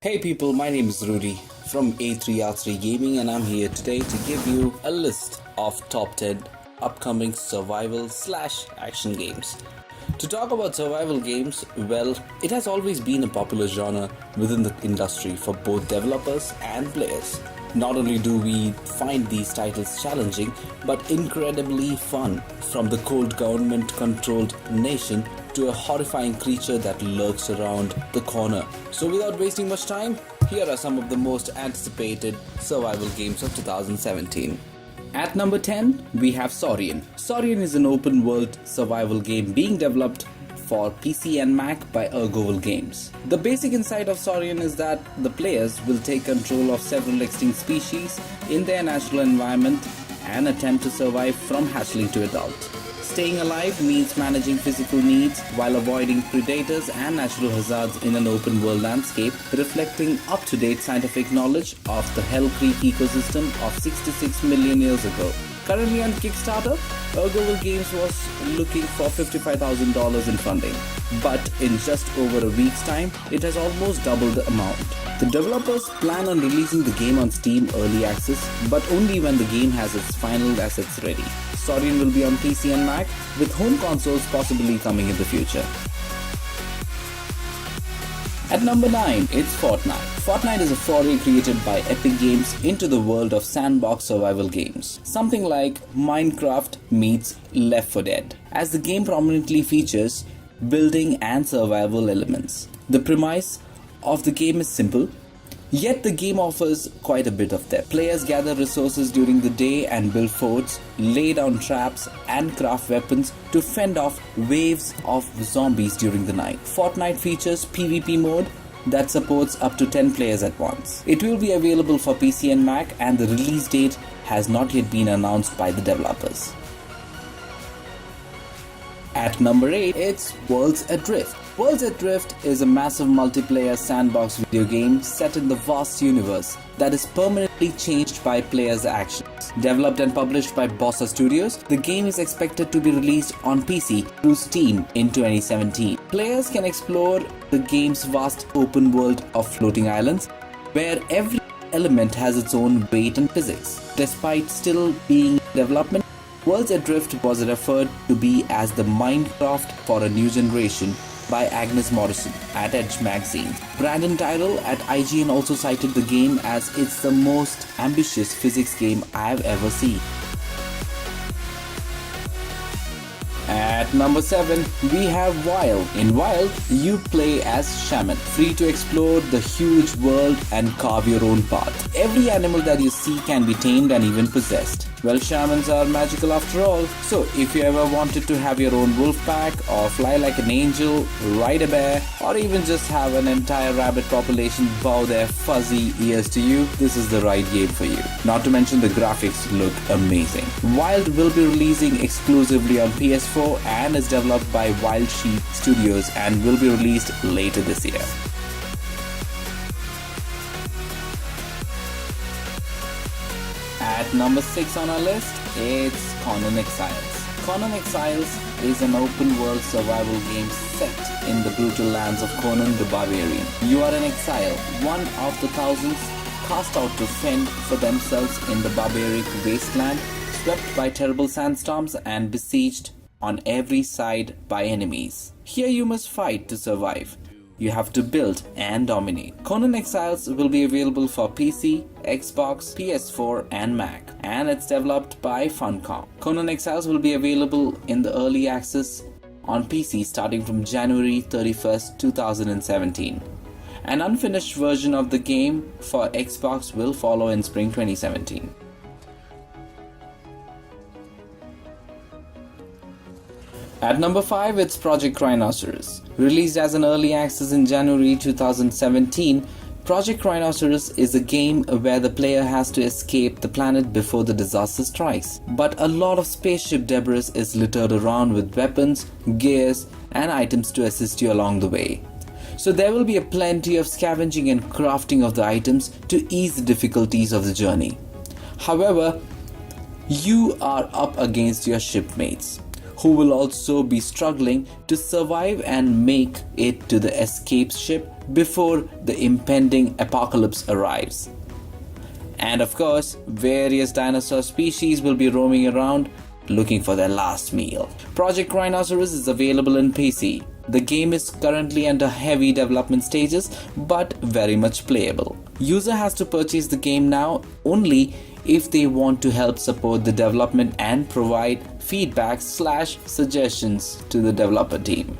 Hey people, my name is Rudy from A3R3 Gaming and I'm here today to give you a list of top 10 upcoming survival/action games. To talk about survival games, well, it has always been a popular genre within the industry for both developers and players. Not only do we find these titles challenging, but incredibly fun, from the cold government-controlled nation to a horrifying creature that lurks around the corner. So without wasting much time, here are some of the most anticipated survival games of 2017. At number 10, we have Saurian. Saurian is an open-world survival game being developed for PC and Mac by Ergoval Games. The basic insight of Saurian is that the players will take control of several extinct species in their natural environment and attempt to survive from hatchling to adult. Staying alive means managing physical needs while avoiding predators and natural hazards in an open world landscape, reflecting up-to-date scientific knowledge of the Hell Creek ecosystem of 66 million years ago. Currently on Kickstarter, Ergoval Games was looking for $55,000 in funding, but in just over a week's time, it has almost doubled the amount. The developers plan on releasing the game on Steam Early Access, but only when the game has its final assets ready. Saurian will be on PC and Mac, with home consoles possibly coming in the future. At number 9, it's Fortnite. Fortnite is a foray created by Epic Games into the world of sandbox survival games. Something like Minecraft meets Left 4 Dead, as the game prominently features building and survival elements. The premise of the game is simple, yet the game offers quite a bit of depth. Players gather resources during the day and build forts, lay down traps and craft weapons to fend off waves of zombies during the night. Fortnite features PvP mode that supports up to 10 players at once. It will be available for PC and Mac, and the release date has not yet been announced by the developers. At number 8, it's Worlds Adrift. Worlds Adrift is a massive multiplayer sandbox video game set in the vast universe that is permanently changed by players' actions. Developed and published by Bossa Studios, the game is expected to be released on PC through Steam in 2017. Players can explore the game's vast open world of floating islands, where every element has its own weight and physics. Despite still being in development, Worlds Adrift was referred to be as the Minecraft for a new generation by Agnes Morrison at Edge magazine. Brandon Tyrrell at IGN also cited the game as it's the most ambitious physics game I've ever seen. At number 7, we have Wild. In Wild, you play as Shaman, free to explore the huge world and carve your own path. Every animal that you see can be tamed and even possessed. Well, shamans are magical after all, so if you ever wanted to have your own wolf pack, or fly like an angel, ride a bear, or even just have an entire rabbit population bow their fuzzy ears to you, this is the right game for you. Not to mention the graphics look amazing. Wild will be releasing exclusively on PS4 and is developed by Wild Sheep Studios and will be released later this year. At number 6 on our list, it's Conan Exiles. Conan Exiles is an open-world survival game set in the brutal lands of Conan the Barbarian. You are an exile, one of the thousands cast out to fend for themselves in the barbaric wasteland, swept by terrible sandstorms and besieged on every side by enemies. Here you must fight to survive. You have to build and dominate. Conan Exiles will be available for PC, Xbox, PS4 and Mac, and it's developed by Funcom. Conan Exiles will be available in the early access on PC starting from January 31st, 2017. An unfinished version of the game for Xbox will follow in spring 2017. At number 5, it's Project Crynosaurs. Released as an early access in January 2017, Project Crynosaurs is a game where the player has to escape the planet before the disaster strikes. But a lot of spaceship debris is littered around with weapons, gears, and items to assist you along the way. So there will be a plenty of scavenging and crafting of the items to ease the difficulties of the journey. However, you are up against your shipmates, who will also be struggling to survive and make it to the escape ship before the impending apocalypse arrives. And of course, various dinosaur species will be roaming around looking for their last meal. Project Crynosaurs is available in PC. The game is currently under heavy development stages but very much playable. User has to purchase the game now only if they want to help support the development and provide feedback/suggestions to the developer team.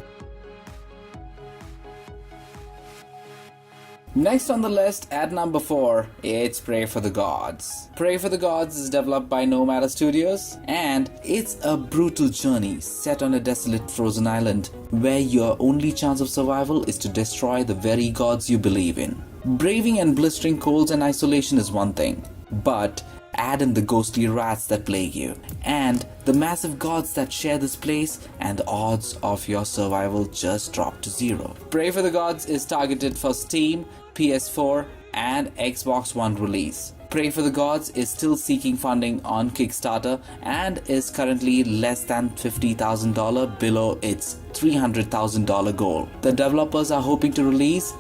Next on the list, at number 4, it's Prey for the Gods. Prey for the Gods is developed by Nomada Studios, and it's a brutal journey set on a desolate frozen island where your only chance of survival is to destroy the very gods you believe in. Braving and blistering colds and isolation is one thing, but add in the ghostly rats that plague you, and the massive gods that share this place, and the odds of your survival just drop to zero. Prey for the Gods is targeted for Steam, PS4 and Xbox One release. Prey for the Gods is still seeking funding on Kickstarter and is currently less than $50,000 below its $300,000 goal. The developers are hoping to release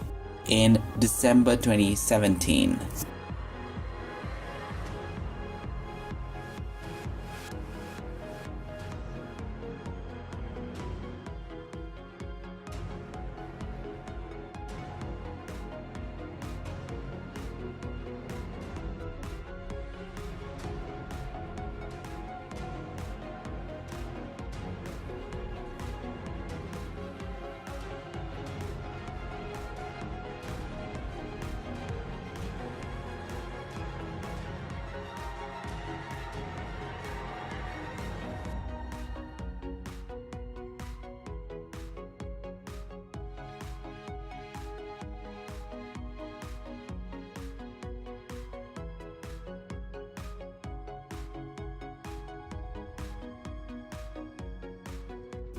in December 2017.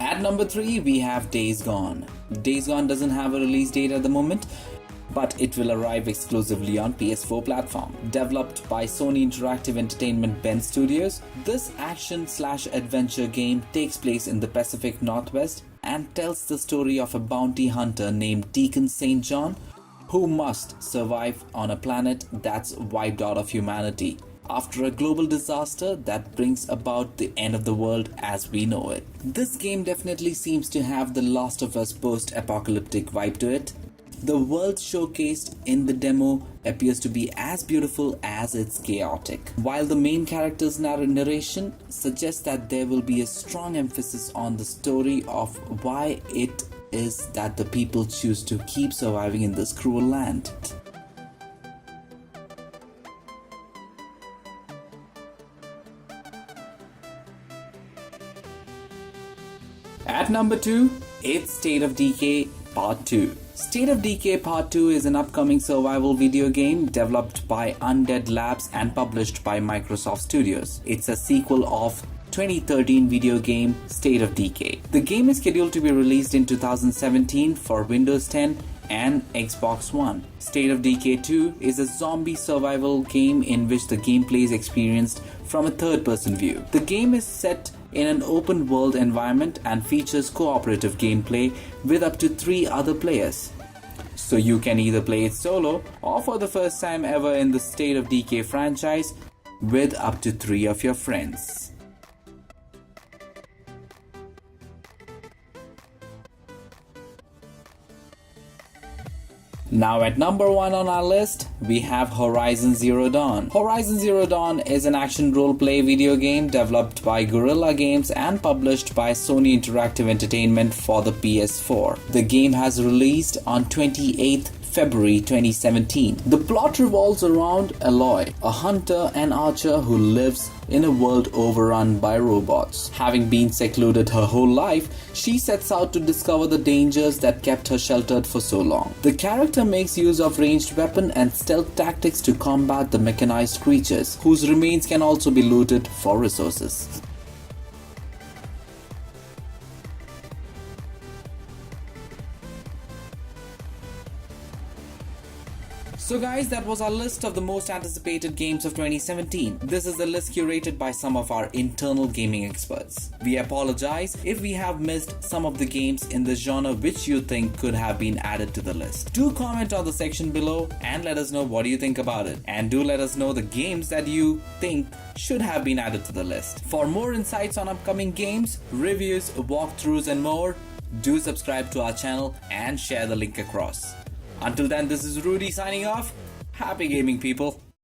At number 3, we have Days Gone. Days Gone doesn't have a release date at the moment, but it will arrive exclusively on PS4 platform. Developed by Sony Interactive Entertainment Bend Studios, this action/adventure game takes place in the Pacific Northwest and tells the story of a bounty hunter named Deacon St. John who must survive on a planet that's wiped out of humanity after a global disaster that brings about the end of the world as we know it. This game definitely seems to have the Last of Us post-apocalyptic vibe to it. The world showcased in the demo appears to be as beautiful as it's chaotic, while the main character's narration suggests that there will be a strong emphasis on the story of why it is that the people choose to keep surviving in this cruel land. At number 2, it's State of Decay Part 2. State of Decay Part 2 is an upcoming survival video game developed by Undead Labs and published by Microsoft Studios. It's a sequel of 2013 video game State of Decay. The game is scheduled to be released in 2017 for Windows 10 and Xbox One. State of Decay 2 is a zombie survival game in which the gameplay is experienced from a third-person view. The game is set in an open world environment and features cooperative gameplay with up to 3 other players. So you can either play it solo or for the first time ever in the State of Decay franchise with up to 3 of your friends. Now at number 1 on our list, we have Horizon Zero Dawn. Horizon Zero Dawn is an action role-play video game developed by Guerrilla Games and published by Sony Interactive Entertainment for the PS4. The game has released on 28th February 2017. The plot revolves around Aloy, a hunter and archer who lives in a world overrun by robots. Having been secluded her whole life, she sets out to discover the dangers that kept her sheltered for so long. The character makes use of ranged weapon and stealth tactics to combat the mechanized creatures, whose remains can also be looted for resources. So guys, that was our list of the most anticipated games of 2017. This is the list curated by some of our internal gaming experts. We apologize if we have missed some of the games in the genre which you think could have been added to the list. Do comment on the section below and let us know what you think about it. And do let us know the games that you think should have been added to the list. For more insights on upcoming games, reviews, walkthroughs and more, do subscribe to our channel and share the link across. Until then, this is Rudy signing off. Happy gaming, people.